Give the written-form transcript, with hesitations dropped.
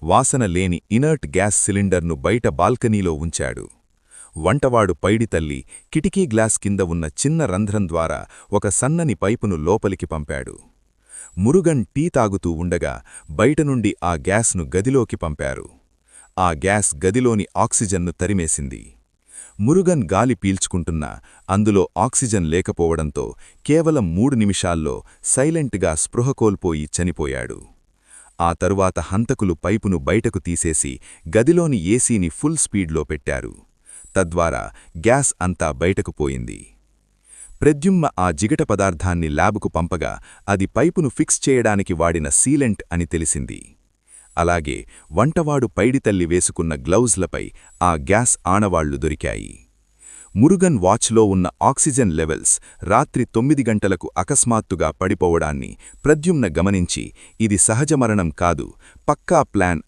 వాసన లేని inert gas సిలిండర్ను బయట బాల్కనీలో ఉంచాడు. వంటవాడు పైడితల్లి కిటికీ గ్లాస్ కింద ఉన్న చిన్న రంధ్రం ద్వారా ఒక సన్నని పైపును లోపలికి పంపాడు. మురుగన్ టీ తాగుతూ ఉండగా బయటనుండి ఆ గ్యాస్ను గదిలోకి పంపారు. ఆ గ్యాస్ గదిలోని ఆక్సిజన్ను తరిమేసింది. మురుగన్ గాలి పీల్చుకుంటున్నా అందులో ఆక్సిజన్ లేకపోవడంతో కేవలం 3 నిమిషాల్లో సైలెంట్గా స్పృహ కోల్పోయి చనిపోయాడు. ఆ తరువాత హంతకులు పైపును బయటకు తీసేసి గదిలోని ఏసీని ఫుల్ స్పీడ్లో పెట్టారు. తద్వారా గ్యాస్ అంతా బయటకు పోయింది. ప్రద్యుమ్న ఆ జిగట పదార్థాన్ని ల్యాబుకు పంపగా అది పైపును ఫిక్స్ చేయడానికి వాడిన సీలెంట్ అని తెలిసింది. అలాగే వంటవాడు పైడితల్లి వేసుకున్న గ్లౌజ్లపై ఆ గ్యాస్ ఆనవాళ్లు దొరికాయి. మురుగన్ వాచ్లో ఉన్న ఆక్సిజన్ లెవెల్స్ రాత్రి 9 గంటలకు అకస్మాత్తుగా పడిపోవడాన్ని ప్రద్యుమ్న గమనించి ఇది సహజ మరణం కాదు, పక్కా ప్లాన్